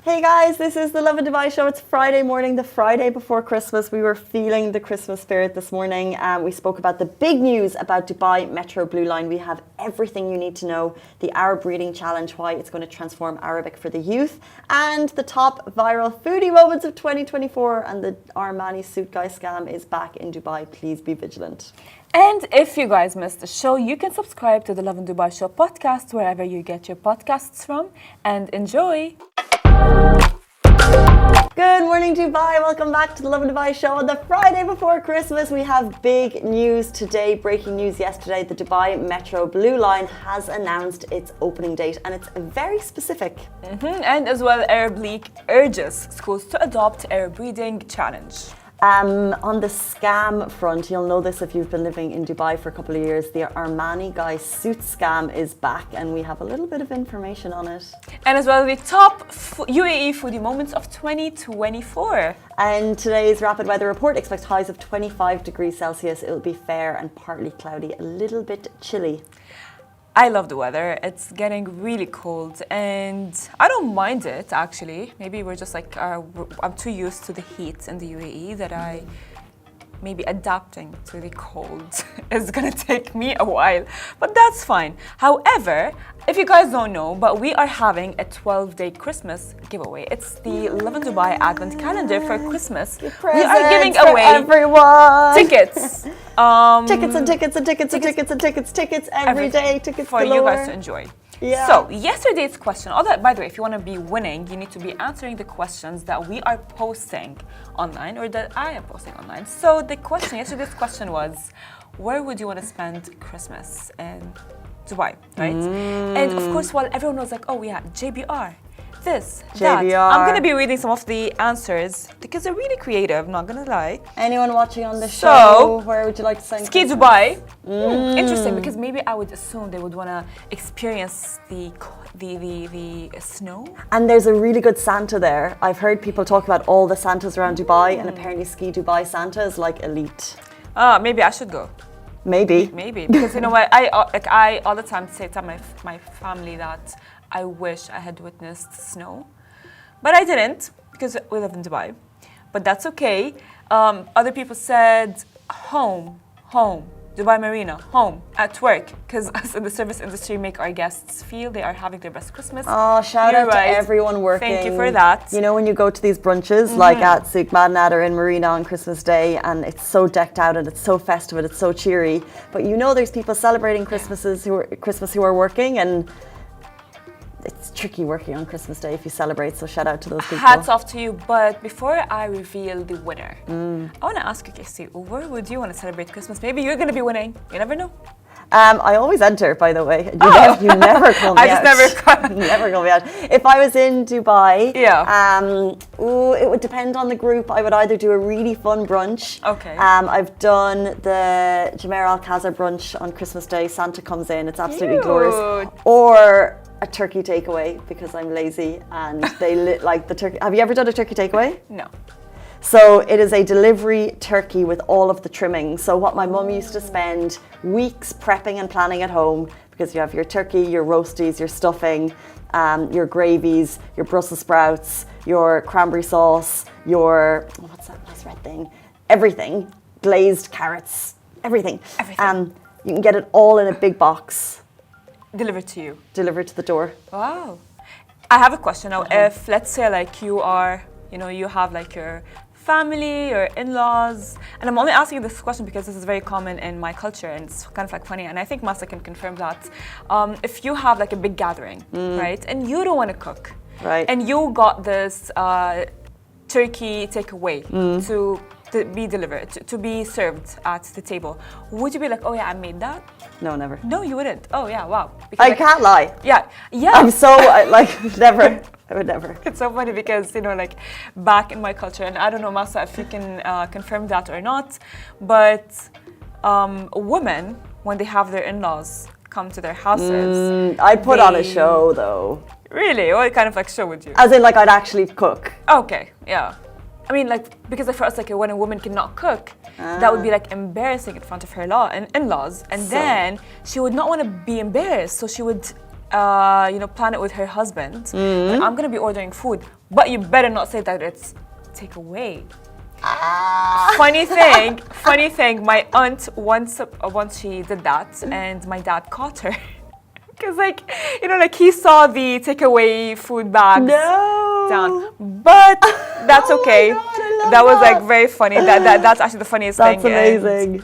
Hey guys, this is the Lovin Dubai show. It's Friday morning, the Friday before Christmas. We were feeling the Christmas spirit this morning. We spoke about the big news about Dubai Metro Blue Line. We have everything you need to know. The Arab Reading Challenge, why it's going to transform Arabic for the youth. And the top viral foodie moments of 2024. And the Armani suit guy scam is back in Dubai. Please be vigilant. And if you guys missed the show, you can subscribe to the Lovin Dubai show podcast wherever you get your podcasts from. And enjoy! Good morning, Dubai. Welcome back to the Lovin Dubai show. On the Friday before Christmas, we have big news today. Breaking news yesterday, the Dubai Metro Blue Line has announced its opening date, and it's very specific. And as well, Arab League urges schools to adopt Arab Reading Challenge. On the scam front, you'll know this if you've been living in Dubai for a couple of years, the Armani guy suit scam is back, and we have a little bit of information on it. And as well, the top UAE Foodie Moments of 2024. And today's rapid weather report expects highs of 25 degrees Celsius. It'll be fair and partly cloudy, a little bit chilly. I love the weather. It's getting really cold and I don't mind it actually. Maybe we're just like, I'm too used to the heat in the UAE that maybe adapting to the cold is gonna take me a while, but that's fine. However, if you guys don't know, but we are having a 12-day Christmas giveaway. It's the Lovin Dubai Advent Calendar for Christmas. We are giving away everyone tickets. Tickets every day. Tickets for galore. you guys to enjoy. Yeah. So yesterday's question, by the way, if you want to be winning, you need to be answering the questions that we are posting online or that I am posting online. So yesterday's question was, where would you want to spend Christmas in Dubai, right? And of course, while everyone was like, oh yeah, JBR, that. I'm going to be reading some of the answers because they're really creative, not going to lie. Anyone watching on the show, where would you like to send Ski Christmas? Dubai. Interesting, because maybe I would assume they would want to experience the snow. And there's a really good Santa there. I've heard people talk about all the Santas around Dubai, and apparently Ski Dubai Santa is like elite. Maybe I should go. Maybe, because you know what, I all the time say to my family that I wish I had witnessed snow, but I didn't because we live in Dubai. But that's okay. Other people said home, Dubai Marina, home, at work, because us in the service industry make our guests feel they are having their best Christmas. Oh, shout out to everyone working. Thank you for that. You know, when you go to these brunches, like at Souk Madinat or in Marina on Christmas Day, and it's so decked out and it's so festive and it's so cheery, but you know there's people celebrating Christmas who are working, and it's tricky working on Christmas Day if you celebrate, so shout out to those people. Hats off to you, but before I reveal the winner, I want to ask you, Casey, where would you want to celebrate Christmas? Maybe you're going to be winning. You never know. I always enter, by the way. You never call me out. I just never call me out. If I was in Dubai, it would depend on the group. I would either do a really fun brunch. Okay. I've done the Jumeirah Al Khazar brunch on Christmas Day. Santa comes in. It's absolutely glorious. Or a turkey takeaway, because I'm lazy and they like the turkey. Have you ever done a turkey takeaway? No. So it is a delivery turkey with all of the trimmings. So what my mum used to spend weeks prepping and planning at home, because you have your turkey, your roasties, your stuffing, your gravies, your Brussels sprouts, your cranberry sauce, your, what's that nice red thing? Everything, glazed carrots, everything. You can get it all in a big box. Delivered to you. Delivered to the door. Wow. I have a question now. If, let's say, like you have like your family or in-laws, and I'm only asking this question because this is very common in my culture and it's kind of like funny, and I think Masa can confirm that. If you have like a big gathering, right, and you don't want to cook, right, and you got this turkey takeaway to be delivered, to be served at the table, would you be like, oh yeah, I made that? No, never. No, you wouldn't. Oh yeah, wow. Because, I can't lie. Yeah. I'm so never. I would never. It's so funny because, like back in my culture, and I don't know, Masa, if you can confirm that or not, but women, when they have their in-laws come to their houses, I'd put on a show though. Really? What kind of like show would you? As in, like, I'd actually cook. Okay, yeah. I mean, like, because for us, like, when a woman cannot cook, that would be like embarrassing in front of her in-laws, and then she would not want to be embarrassed, so she would plan it with her husband. Like, I'm gonna be ordering food, but you better not say that it's takeaway. Funny thing. My aunt once she did that, and my dad caught her because he saw the takeaway food bags down. But that's okay. God, that was like very funny. That's actually the funniest thing. That's amazing.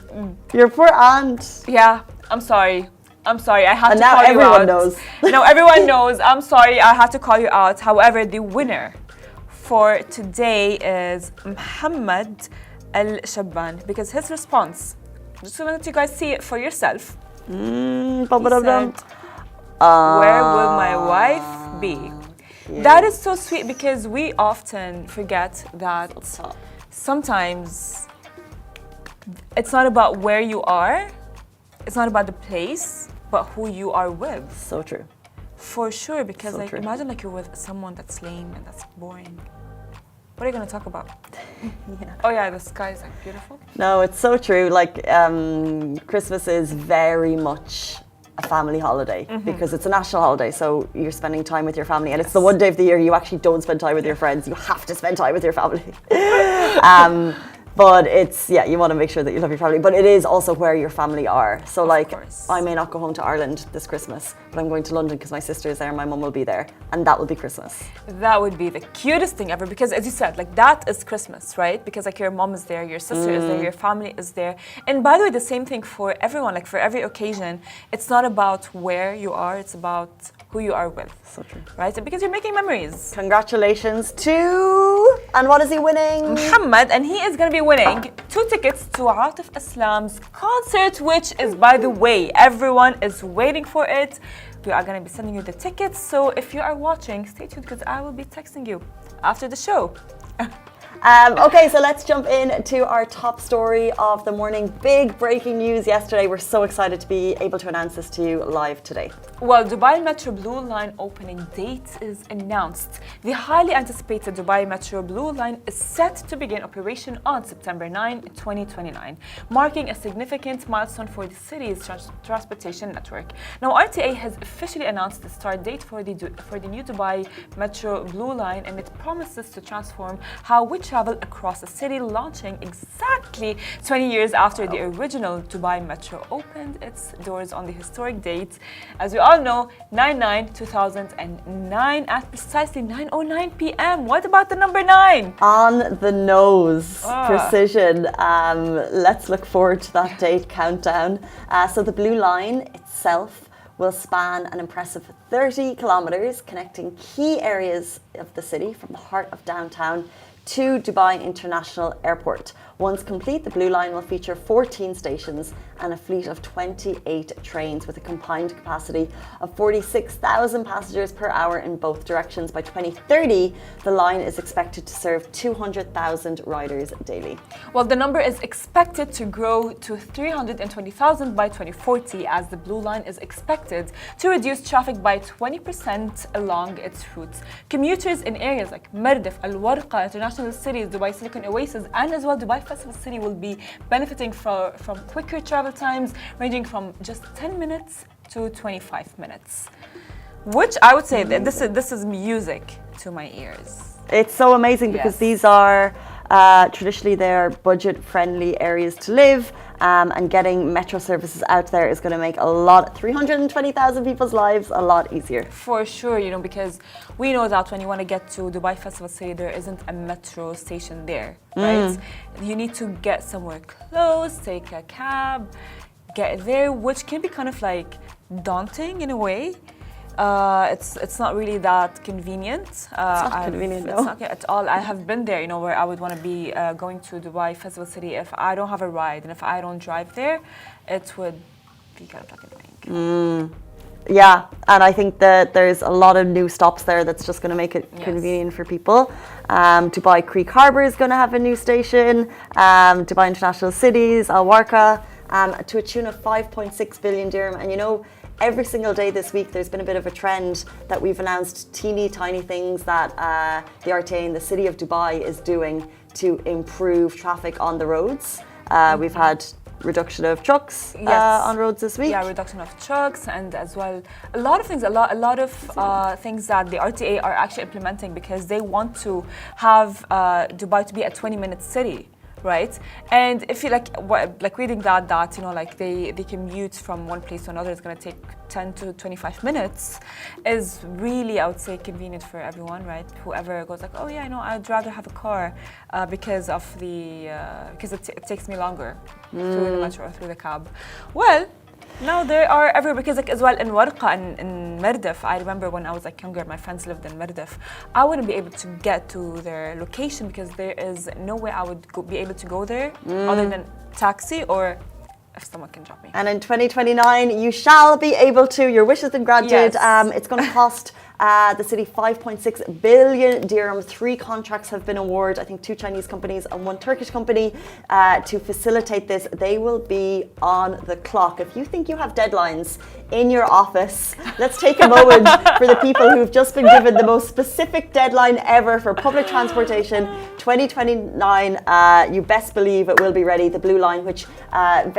Your poor aunt. Yeah, I'm sorry. I had to call you out. And now everyone knows. Now everyone knows. I'm sorry. I had to call you out. However, the winner for today is Muhammad Al-Shabban, because his response, just to let you guys see it for yourself, he said, where will my wife be? Yeah. That is so sweet, because we often forget that sometimes it's not about where you are, it's not about the place, but who you are with. So true. For sure, because So true. imagine you're with someone that's lame and that's boring. What are you gonna talk about? Yeah. Oh yeah, the sky is beautiful. No, it's so true. Christmas is very much a family holiday because it's a national holiday. So you're spending time with your family, and it's the one day of the year you actually don't spend time with your friends. You have to spend time with your family. But you want to make sure that you love your family. But it is also where your family are. So I may not go home to Ireland this Christmas, but I'm going to London because my sister is there and my mum will be there. And that will be Christmas. That would be the cutest thing ever, because as you said, that is Christmas, right? Because your mom is there, your sister is there, your family is there. And by the way, the same thing for everyone, for every occasion. It's not about where you are, it's about who you are with. So true. Right? Because you're making memories. Congratulations to... And what is he winning? Muhammad, and he is going to be winning 2 tickets to Atif Aslam's concert, which is, by the way, everyone is waiting for it. We are going to be sending you the tickets. So if you are watching, stay tuned, because I will be texting you after the show. Okay, so let's jump in to our top story of the morning. Big breaking news yesterday. We're so excited to be able to announce this to you live today. Well, Dubai Metro Blue Line opening date is announced. The highly anticipated Dubai Metro Blue Line is set to begin operation on September 9, 2029, marking a significant milestone for the city's transportation network. Now, RTA has officially announced the start date for the new Dubai Metro Blue Line, and it promises to transform how we travel across the city, launching exactly 20 years after the original Dubai Metro opened its doors on the historic date, as we all know, 9/9/2009 at precisely 9:09 p.m. What about the number 9? On the nose, precision. Let's look forward to that date countdown. So the Blue Line itself will span an impressive 30 kilometers, connecting key areas of the city from the heart of downtown to Dubai International Airport. Once complete, the Blue Line will feature 14 stations and a fleet of 28 trains with a combined capacity of 46,000 passengers per hour in both directions. By 2030, the line is expected to serve 200,000 riders daily. Well, the number is expected to grow to 320,000 by 2040, as the Blue Line is expected to reduce traffic by 20% along its routes. Commuters in areas like Mardif, Al Warqa, international cities, Dubai Silicon Oasis, and as well Dubai Festival City will be benefiting from quicker travel times, ranging from just 10 minutes to 25 minutes. Which I would say that this is music to my ears. It's so amazing because these are traditionally they're budget-friendly areas to live, and getting metro services out there is going to make 320,000 people's lives a lot easier. For sure, because we know that when you want to get to Dubai Festival City, there isn't a metro station there, right? You need to get somewhere close, take a cab, get there, which can be kind of daunting in a way. It's not really that convenient. It's not convenient, no. It's not at all. I have been there, where I would want to be going to Dubai Festival City if I don't have a ride, and if I don't drive there, it would be kind of annoying. Yeah, and I think that there's a lot of new stops there that's just going to make it convenient for people. Dubai Creek Harbour is going to have a new station. Dubai International Cities, Al Warqa, to a tune of 5.6 billion dirham. And every single day this week, there's been a bit of a trend that we've announced teeny tiny things that the RTA and the City of Dubai is doing to improve traffic on the roads. We've had reduction of trucks on roads this week. Yeah, reduction of trucks, and as well a lot of things. A lot of things that the RTA are actually implementing because they want to have Dubai to be a 20-minute city. Right, and if you like reading that you know, like they commute from one place to another is going to take 10 to 25 minutes, is really, I would say, convenient for everyone, right? Whoever goes like, oh yeah, you know, I'd rather have a car because of the because it takes me longer through the metro or through the cab. Well, now there are everywhere, because like as well in Warqa and in Mirdif, I remember when I was like younger, my friends lived in Mirdif. I wouldn't be able to get to their location because there is no way I would be able to go there other than taxi or if someone can drop me. And in 2029, you shall be able to. Your wish has been granted. Yes. It's going to cost the city 5.6 billion dirham. 3 contracts have been awarded. I think 2 Chinese companies and 1 Turkish company to facilitate this. They will be on the clock. If you think you have deadlines in your office, let's take a moment for the people who've just been given the most specific deadline ever for public transportation. 2029, you best believe it will be ready. The Blue Line, which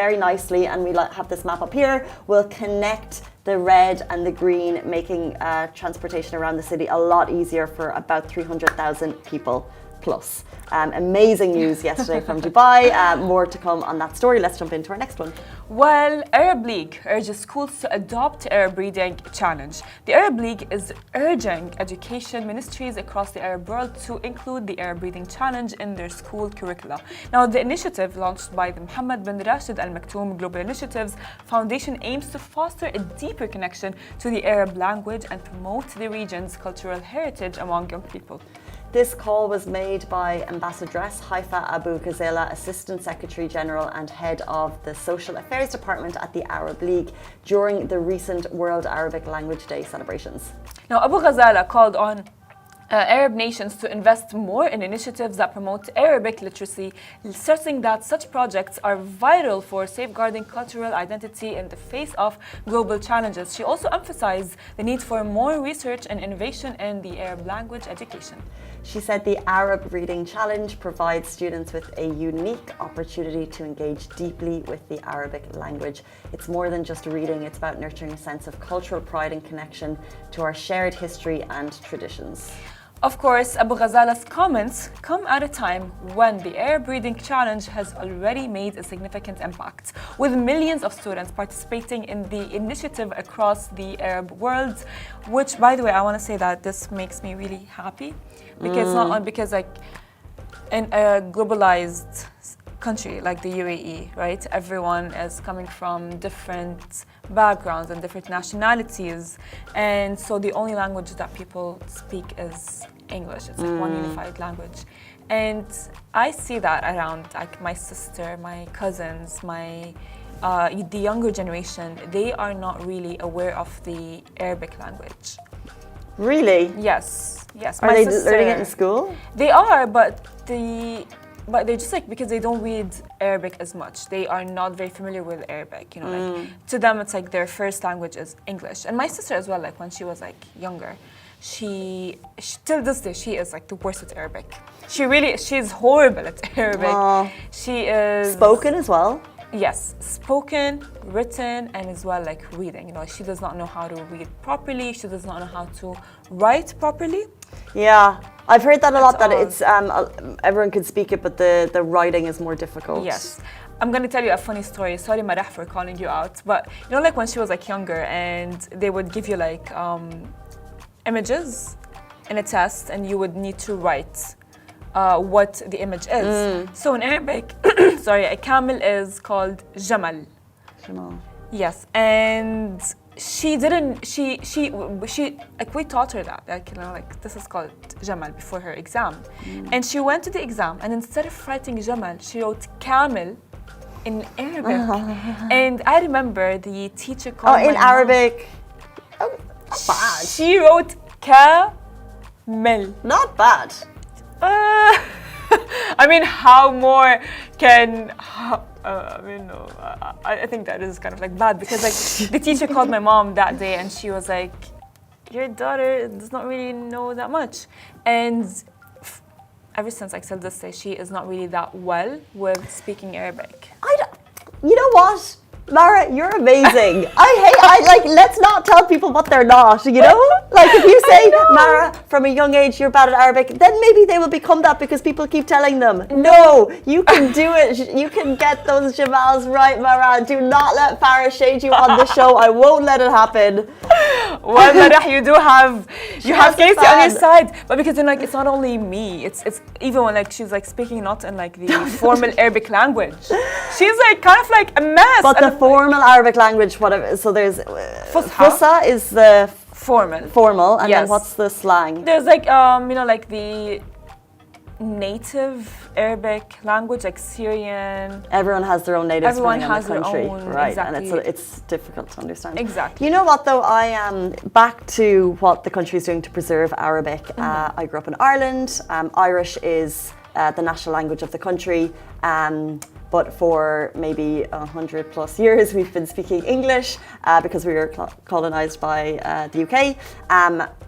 very nicely, and we have this map up here, will connect the red and the green, making transportation around the city a lot easier for about 300,000 people plus. Amazing news yesterday from Dubai. More to come on that story. Let's jump into our next one. Well, Arab League urges schools to adopt Arab reading challenge. The Arab League is urging education ministries across the Arab world to include the Arab reading challenge in their school curricula. Now, the initiative, launched by the Mohammed bin Rashid Al Maktoum Global Initiatives Foundation, aims to foster a deeper connection to the Arab language and promote the region's cultural heritage among young people. This call was made by Ambassadress Haifa Abu Ghazela, Assistant Secretary General and Head of the Social Affairs Department at the Arab League, during the recent World Arabic Language Day celebrations. Now, Abu Ghazala called on Arab nations to invest more in initiatives that promote Arabic literacy, stressing that such projects are vital for safeguarding cultural identity in the face of global challenges. She also emphasized the need for more research and innovation in the Arab language education. She said the Arab Reading Challenge provides students with a unique opportunity to engage deeply with the Arabic language. It's more than just reading, it's about nurturing a sense of cultural pride and connection to our shared history and traditions. Of course, Abu Ghazala's comments come at a time when the Arab Reading Challenge has already made a significant impact, with millions of students participating in the initiative across the Arab world, which, by the way, I want to say that this makes me really happy, because not only because like in a globalized country like the UAE, right? Everyone is coming from different backgrounds and different nationalities, and so the only language that people speak is English. It's like one unified language, and I see that around like my sister, my cousins, the younger generation. They are not really aware of the Arabic language. Really? Yes. Are they learning it in school? They are, but they're just like, because they don't read Arabic as much, they are not very familiar with Arabic, you know, like to them it's like their first language is English. And my sister as well, like when she was like younger, she till this day she is like the worst at Arabic. She's horrible at Arabic. She is spoken as well. Yes, spoken, written, and as well like reading. You know, she does not know how to read properly. She does not know how to write properly. Yeah, I've heard that a lot. That it's everyone can speak it, but the writing is more difficult. Yes, I'm gonna tell you a funny story. Sorry, Marah, for calling you out, but you know, like when she was like younger, and they would give you like images in a test, and you would need to write what the image is. So in Arabic, sorry, a camel is called Jamal. Jamal. Yes, and she like we taught her that, like, you know, like this is called Jamal before her exam. And she went to the exam, and instead of writing Jamal, she wrote camel in Arabic. And I remember the teacher called in Arabic. Oh, not bad. She wrote camel. Not bad. I mean, how more can... no, I think that is kind of like bad, because like the teacher called my mom that day and she was like, your daughter does not really know that much. And ever since, like till this day, she is not really that well with speaking Arabic. you know what? Mara, you're amazing. Let's not tell people what they're not, you know? Like if you say, Mara, from a young age you're bad at Arabic, then maybe they will become that because people keep telling them. No, you can do it. You can get those Jamals right, Mara. Do not let Farah shade you on the show. I won't let it happen. Well, Marah, you have Casey on your side, but because then like it's not only me, it's even when like she's like speaking not in like the formal Arabic language, she's like kind of like a mess. But the formal Arabic language, whatever. So there's Fusha is the formal, and then what's the slang? There's like like the native Arabic language, like Syrian. Everyone has their own native Everyone spelling has in the country, their own, right? exactly. And it's difficult to understand. Exactly. You know what though? I am back to what the country is doing to preserve Arabic. I grew up in Ireland. Irish is the national language of the country. But for maybe 100 plus years, we've been speaking English because we were colonized by the UK.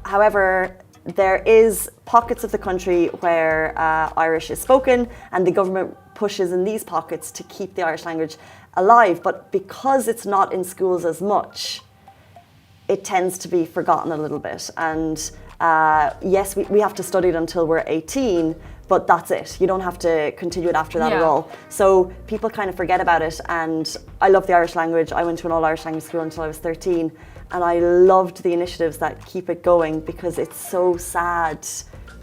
However, there is pockets of the country where Irish is spoken, and the government pushes in these pockets to keep the Irish language alive. But because it's not in schools as much, it tends to be forgotten a little bit. And yes, we have to study it until we're 18, but that's it. You don't have to continue it after that at all. So people kind of forget about it. And I love the Irish language. I went to an all-Irish language school until I was 13. And I loved the initiatives that keep it going because it's so sad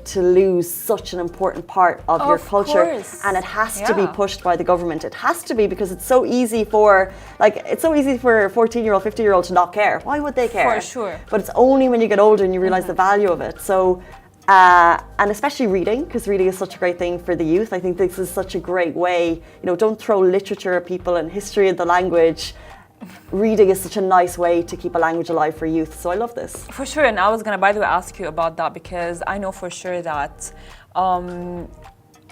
to lose such an important part of your culture. Course. And it has to be pushed by the government. It has to be because it's so easy for a 14-year-old, 15-year-old to not care. Why would they care? For sure. But it's only when you get older and you realize the value of it. So, and especially reading, because reading is such a great thing for the youth. I think this is such a great way, don't throw literature at people and history of the language. Reading is such a nice way to keep a language alive for youth. So I love this. For sure. And I was going to, by the way, ask you about that because I know for sure that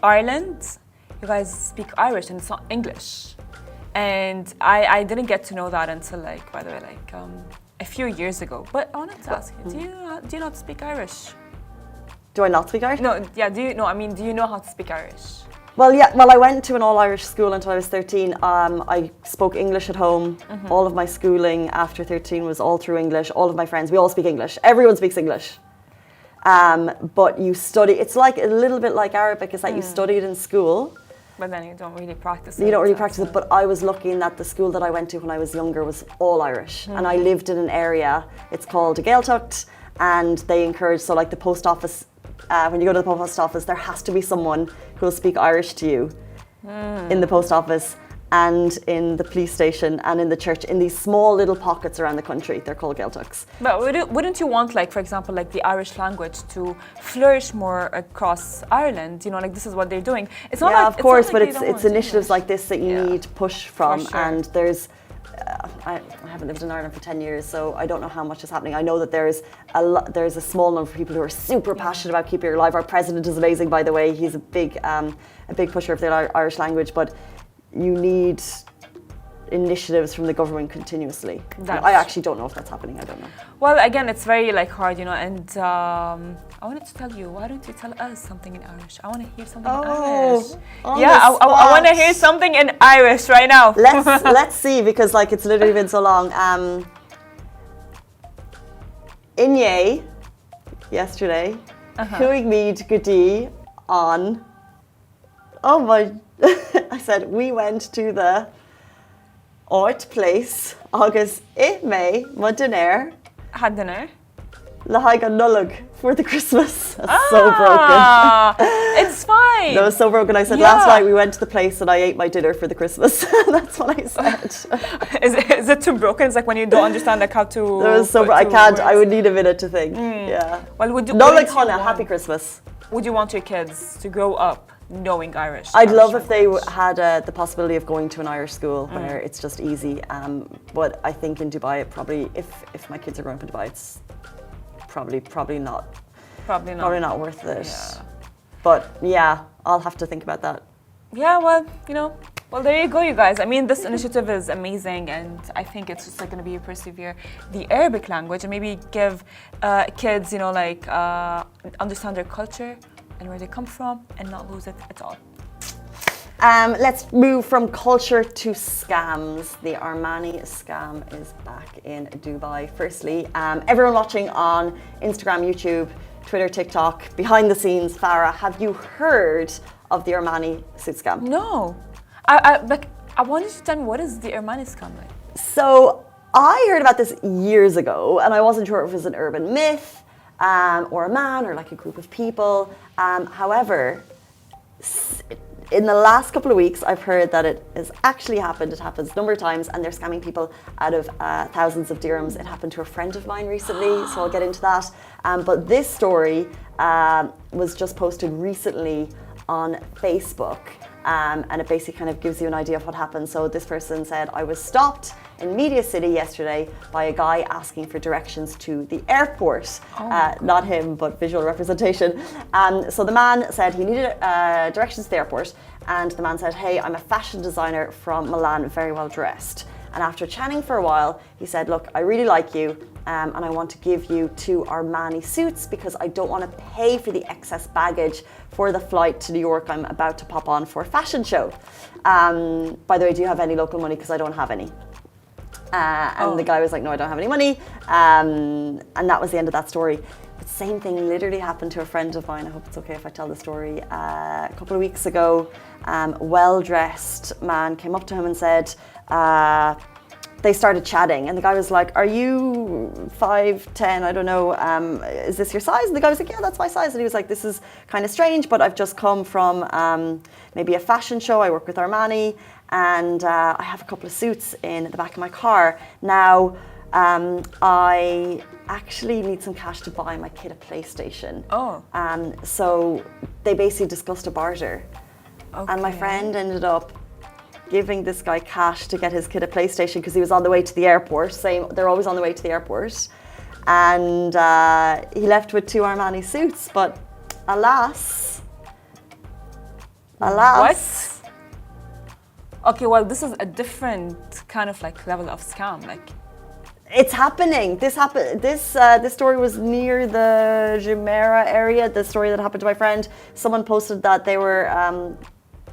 Ireland, you guys speak Irish and it's not English. And I didn't get to know that until by the way, a few years ago. But I wanted to ask you, do you not speak Irish? Do I not speak Irish? No, yeah, do you know how to speak Irish? Well, I went to an all-Irish school until I was 13. I spoke English at home. All of my schooling after 13 was all through English. All of my friends, we all speak English. Everyone speaks English. But you study, it's like a little bit like Arabic, is that you study it in school. But then you don't really practice it. You don't really practice it, but I was lucky in that the school that I went to when I was younger was all Irish. And I lived in an area, it's called a Gaeltacht, and they encourage, so like the post office, when you go to the post office, there has to be someone who will speak Irish to you in the post office and in the police station and in the church, in these small little pockets around the country. They're called Gaeltachts. But wouldn't you want, for example, the Irish language to flourish more across Ireland? This is what they're doing. It's not of course, but it's initiatives like this that you need push from. For sure. And there's, I haven't lived in Ireland for 10 years, so I don't know how much is happening. I know that there's a small number of people who are super passionate about keeping it alive. Our president is amazing, by the way. He's a big pusher of the Irish language, but you need initiatives from the government continuously. I actually don't know if that's happening. I don't know. Well, again, it's very hard, and I wanted to tell you, why don't you tell us something in Irish? I want to hear something in Irish. I want to hear something in Irish right now. Let's see, because it's literally been so long. Inye, yesterday, Huig Mead Gudi on. Oh my! I said we went to the art place agus May Modenair Had dinner. Lahaga Nullag for the Christmas. That's so broken. It's fine. That was so broken. I said last night we went to the place and I ate my dinner for the Christmas. That's what I said. Is it too broken? It's like when you don't understand how to. That was so I can't. I would need a minute to think. Yeah. Well, would you? Nullag Hannah, happy Christmas. Would you want your kids to grow up knowing Irish? I'd love if they had the possibility of going to an Irish school where it's just easy. But I think in Dubai, it probably, if my kids are growing up in Dubai, it's probably not worth it. Yeah. But yeah, I'll have to think about that. Yeah, well, well, there you go, you guys. I mean, this initiative is amazing, and I think it's just going to be persevere the Arabic language and maybe give kids, understand their culture and where they come from and not lose it at all. Let's move from culture to scams. The Armani scam is back in Dubai. Firstly, everyone watching on Instagram, YouTube, Twitter, TikTok, behind the scenes, Farah, have you heard of the Armani suit scam? No. I wanted to tell me, what is the Armani scam like? So I heard about this years ago, and I wasn't sure if it was an urban myth or a man or like a group of people. However, in the last couple of weeks, I've heard that it has actually happened. It happens a number of times, and they're scamming people out of thousands of dirhams. It happened to a friend of mine recently, so I'll get into that. But this story was just posted recently on Facebook, and it basically kind of gives you an idea of what happened. So this person said, I was stopped in Media City yesterday by a guy asking for directions to the airport. Not him, but visual representation. So the man said he needed directions to the airport, and the man said, hey, I'm a fashion designer from Milan, very well dressed. And after chatting for a while, he said, look, I really like you, and I want to give you 2 Armani suits because I don't want to pay for the excess baggage for the flight to New York I'm about to pop on for a fashion show. By the way, do you have any local money? Because I don't have any. And the guy was like, no, I don't have any money. And that was the end of that story. But same thing literally happened to a friend of mine. I hope it's okay if I tell the story. A couple of weeks ago, well-dressed man came up to him and said, they started chatting, and the guy was like, are you 5'10", I don't know, is this your size? And the guy was like, yeah, that's my size. And he was like, this is kind of strange, but I've just come from maybe a fashion show. I work with Armani, and I have a couple of suits in the back of my car. Now, I actually need some cash to buy my kid a PlayStation. So they basically discussed a barter. And my friend ended up giving this guy cash to get his kid a PlayStation because he was on the way to the airport. They're always on the way to the airport. And he left with 2 Armani suits, but alas. What? Okay, well, this is a different kind of like level of scam. Like, it's happening. This story was near the Jumeirah area. The story that happened to my friend. Someone posted that they were.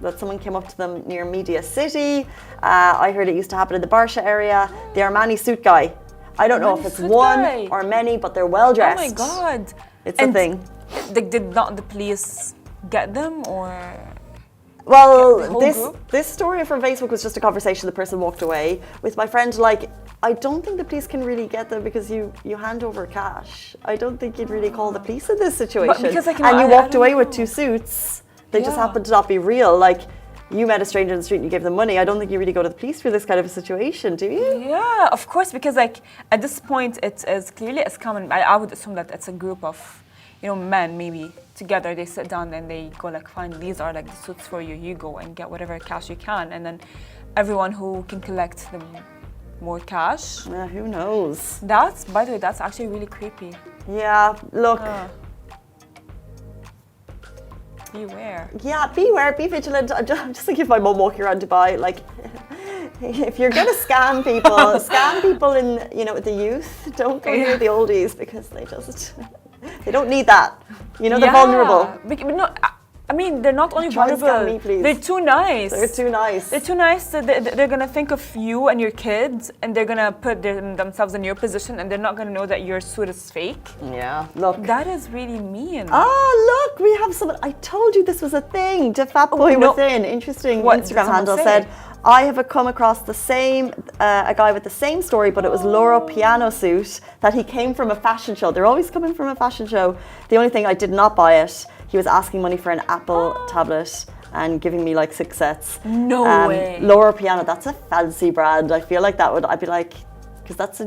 That someone came up to them near Media City. I heard it used to happen in the Barsha area. The Armani suit guy. I don't know if it's one or many, but they're well dressed. Oh my God. It's a thing. Did not the police get them, or? Well, this story from Facebook was just a conversation. The person walked away with my friend. Like, I don't think the police can really get them because you hand over cash. I don't think you'd really call the police in this situation. And you walked away with 2 suits. They just happen to not be real. Like, you met a stranger in the street and you gave them money. I don't think you really go to the police for this kind of a situation, do you? Yeah, of course, because like at this point it is clearly a scam. And I would assume that it's a group of, men maybe together. They sit down and they go like, fine, these are like the suits for you. You go and get whatever cash you can, and then everyone who can collect the more cash. Yeah, who knows? By the way, that's actually really creepy. Yeah, look. Beware. Yeah, beware, be vigilant. I'm just thinking of my mum walking around Dubai, like, if you're going to scam people in, the youth, don't go near the oldies because they don't need that. They're vulnerable. I mean, they're not only vulnerable, scam me, please. They're too nice. They're too nice. They're too nice. They're going to think of you and your kids, and they're going to put themselves in your position, and they're not going to know that your suit is fake. Yeah, look. That is really mean. Oh, look, we have someone. I told you this was a thing. To Fatboy Within, interesting Instagram handle, said, I have come across a guy with the same story, but it was Loro piano suit that he came from a fashion show. They're always coming from a fashion show. The only thing, I did not buy it. He was asking money for an Apple tablet and giving me like 6 sets. No way. Loro Piano, that's a fancy brand. I feel like I'd be like, because that's the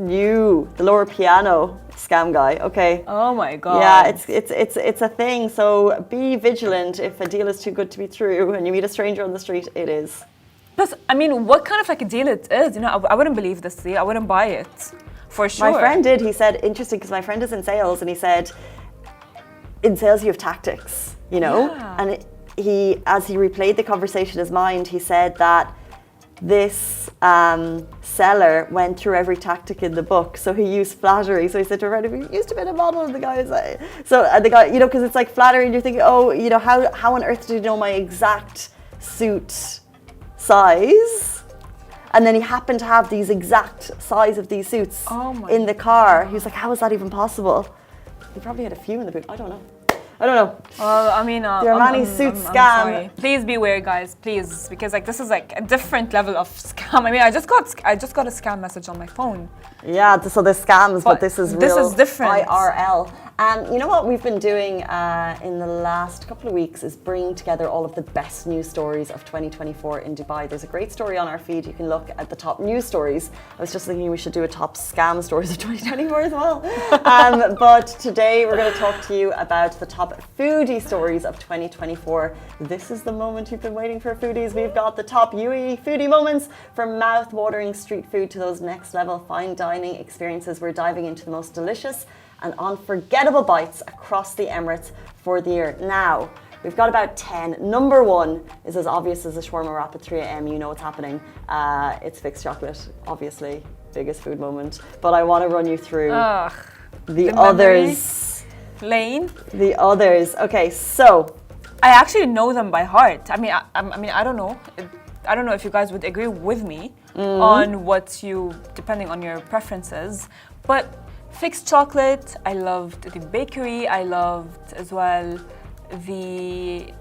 Loro Piano scam guy. Okay. Oh my God. Yeah, it's a thing. So be vigilant. If a deal is too good to be true and you meet a stranger on the street, it is. Plus, I mean, what kind of like a deal it is? I wouldn't believe this deal. I wouldn't buy it, for sure. My friend did. He said, interesting, because my friend is in sales, and he said, in sales you have tactics, Yeah. And as he replayed the conversation in his mind, he said that this seller went through every tactic in the book. So he used flattery. So he said to a friend, "Have you used to be a model?" And the guy was like, the guy, because it's like flattery, and you're thinking, how on earth did you know my exact suit size. And then he happened to have these exact size of these suits in the car. He was like, how is that even possible? He probably had a few in the boot. I don't know. Well, I mean, the Armani suit I'm scam. sorry. Please beware, guys. Please, because like this is like a different level of scam. I mean, I just got a scam message on my phone. Yeah, so there's scams, but this is real. This is different. IRL. You know what we've been doing in the last couple of weeks is bringing together all of the best news stories of 2024 in Dubai. There's a great story on our feed. You can look at the top news stories. I was just thinking we should do a top scam stories of 2024 as well. But today we're going to talk to you about the top foodie stories of 2024. This is the moment you've been waiting for, foodies. We've got the top UAE Foodie Moments, from mouth-watering street food to those next-level fine dining experiences. We're diving into the most delicious and unforgettable bites across the Emirates for the year. Now, we've got about 10. Number one is as obvious as a shawarma wrap at 3 a.m. You know what's happening. It's fixed chocolate, obviously, biggest food moment. But I want to run you through the others. Lane. The others. Okay, so I actually know them by heart. I mean, I don't know. I don't know if you guys would agree with me on what you, depending on your preferences, but fixed chocolate, I loved the bakery, I loved as well the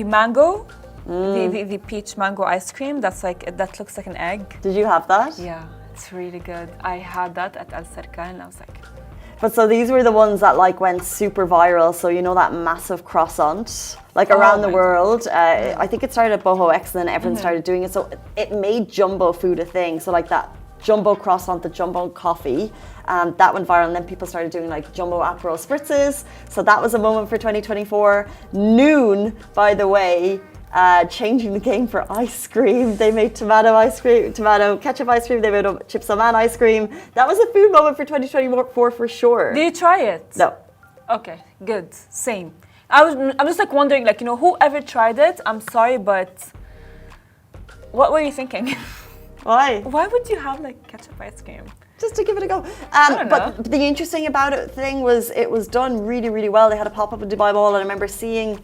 mango, the peach mango ice cream. That looks like an egg. Did you have that? Yeah, it's really good. I had that at Al Sarkan and I was like... But so these were the ones that like went super viral. So you know that massive croissant, like around the world. I think it started at Boho X and then everyone started doing it. So it made jumbo food a thing. So like that jumbo croissant, the jumbo coffee, that went viral, and then people started doing like jumbo Aperol spritzes. So that was a moment for 2024. Noon, by the way, changing the game for ice cream. They made tomato ketchup ice cream. They made chips man ice cream. That was a food moment for 2024 for sure. Did you try it? No. Okay, good. Same. I'm just like wondering, like, you know, whoever tried it, I'm sorry, but what were you thinking? Why? Why would you have like ketchup ice cream? Just to give it a go. I don't know. But the interesting about it thing was it was done really, really well. They had a pop-up in Dubai Mall, and I remember seeing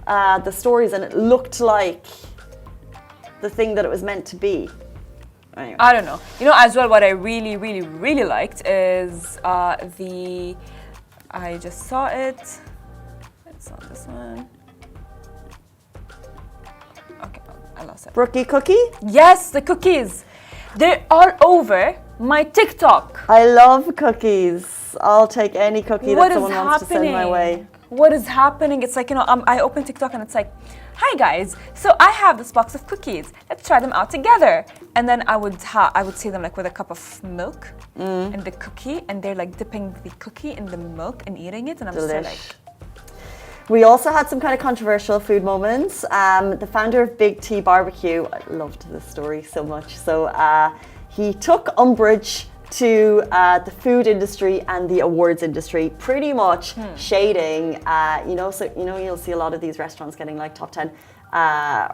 the stories, and it looked like the thing that it was meant to be. Anyway. I don't know. You know, as well, what I really, really, really liked is I just saw it. It's on this one. Okay, I lost it. Brookie cookie? Yes, the cookies. They're all over my TikTok. I love cookies. I'll take any cookie that someone wants to send my way. What is happening? It's like, you know, I open TikTok and it's like, hi guys, so I have this box of cookies. Let's try them out together. And then I would see them like with a cup of milk and the cookie, and they're like dipping the cookie in the milk and eating it, and I'm just like... We also had some kind of controversial food moments. The founder of Big T Barbecue, I loved this story so much. So he took umbrage to the food industry and the awards industry, pretty much shading, you'll see a lot of these restaurants getting like top 10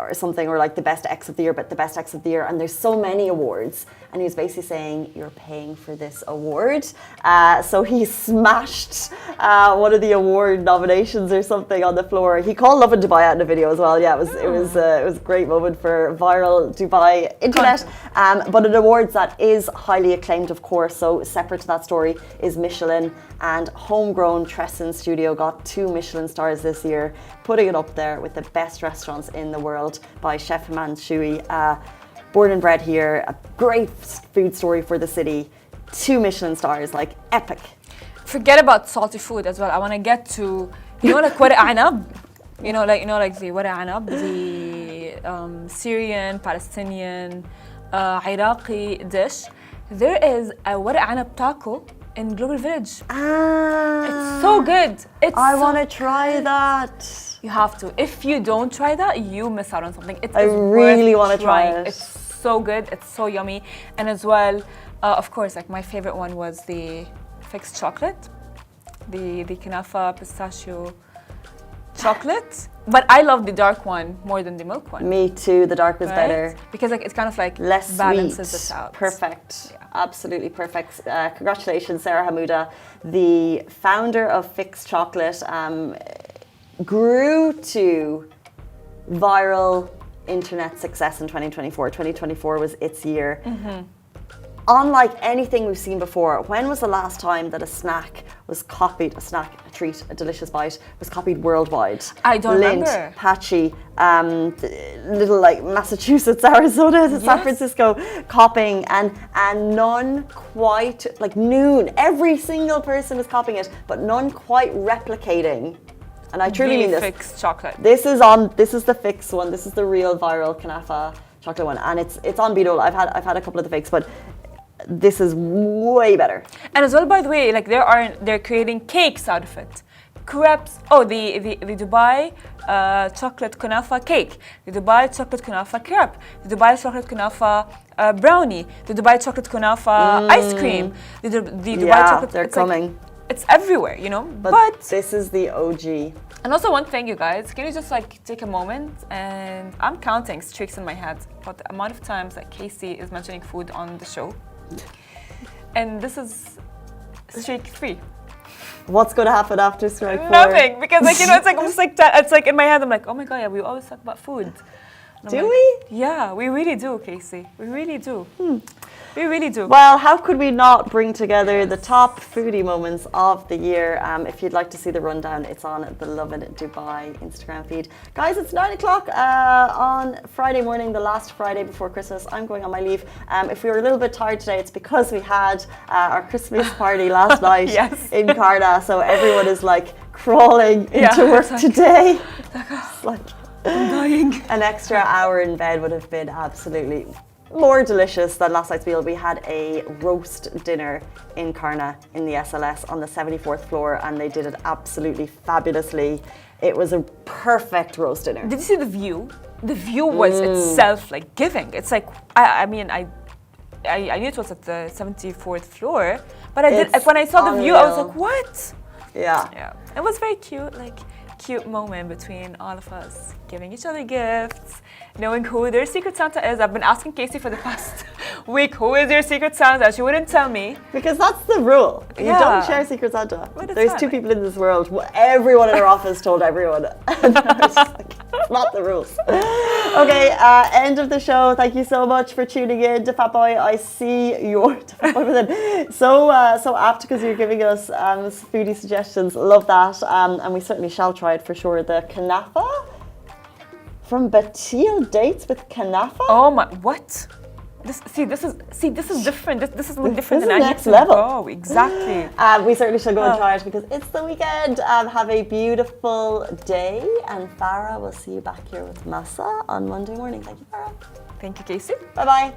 or something, or like the best X of the year, but the best X of the year, and there's so many awards, and he was basically saying you're paying for this award. So he smashed one of the award nominations or something on the floor. He called Lovin Dubai out in a video as well. Yeah, it was a great moment for viral Dubai internet. But an awards that is highly acclaimed, of course. So separate to that story is Michelin, and homegrown Tresson Studio got 2 Michelin stars this year, putting it up there with the best restaurants in the world by Chef Himan Shui. Born and bred here, a great food story for the city. 2 Michelin stars, like epic. Forget about salty food as well. I want to get to, like ورق عنب. Like the ورق عنب, the Syrian, Palestinian, Iraqi dish. There is a ورق عنب taco in Global Village. It's so good. I want to try that. You have to. If you don't try that, you miss out on something. I really want to try it. It's so good. It's so yummy. And as well, of course, like my favorite one was the fixed chocolate, the kanafa pistachio chocolate. But I love the dark one more than the milk one. Me too. The dark was better because like it's kind of like less balances sweet. it out. Perfect. Yeah. Absolutely perfect. Congratulations, Sarah Hamouda, the founder of Fixed Chocolate. Grew to viral internet success in 2024. 2024 was its year. Unlike anything we've seen before, when was the last time that a snack was copied, a snack, a treat, a delicious bite, was copied worldwide? I don't Lindt, remember. Patchy, little like Massachusetts, Arizona, San Francisco, copying, and none quite, like Noon, every single person was copying it, but none quite replicating. And I truly mean this. Fixed chocolate. This is the fix one. This is the real viral Kanafa chocolate one, and it's unbeatable. I've had a couple of the fakes, but this is way better. And as well, by the way, like they're creating cakes out of it. Crepes. Oh, the Dubai chocolate kunafa cake, the Dubai chocolate kunafa crepe, the Dubai chocolate kunafa brownie, the Dubai chocolate kunafa ice cream, the Dubai chocolate. They're coming. It's everywhere, you know. But this is the OG. And also one thing, you guys, can you just like take a moment, and I'm counting streaks in my head about the amount of times that Casey is mentioning food on the show. And this is streak 3. What's going to happen after strike 4? Nothing, because like, you know, it's like, I'm just like, it's like in my head, I'm like, oh my God, yeah, we always talk about food. Do we? Yeah, we really do, Casey. We really do. We really do. Well, how could we not bring together the top foodie moments of the year? If you'd like to see the rundown, it's on the Lovin Dubai Instagram feed. Guys, it's 9 o'clock on Friday morning, the last Friday before Christmas. I'm going on my leave. If we were a little bit tired today, it's because we had our Christmas party last night in Carna. So everyone is like crawling into work today. It's like, I'm dying. An extra hour in bed would have been absolutely more delicious than last night's meal. We had a roast dinner in Carna in the SLS on the 74th floor, and they did it absolutely fabulously. It was a perfect roast dinner. Did you see the view? The view was itself like giving. It's like, I mean, I knew it was at the 74th floor, but when I saw the view, I was like, what? Yeah. It was very cute, like cute moment between all of us, giving each other gifts, knowing who their Secret Santa is. I've been asking Casey for the past week, who is your Secret Santa? She wouldn't tell me. Because that's the rule. You don't share Secret Santa. There's 2 people in this world. Everyone in our office told everyone. It's not the rules. Okay, end of the show. Thank you so much for tuning in to Fat Boy. I see your so apt, because you're giving us foodie suggestions. Love that, and we certainly shall try it for sure. The Kanafa from Batil dates with Kanafa. Oh my! What? This is different. This is different than next level. Oh, exactly. We certainly shall go and try it because it's the weekend. Have a beautiful day, and Farah will see you back here with Masa on Monday morning. Thank you, Farah. Thank you, Casey. Bye bye.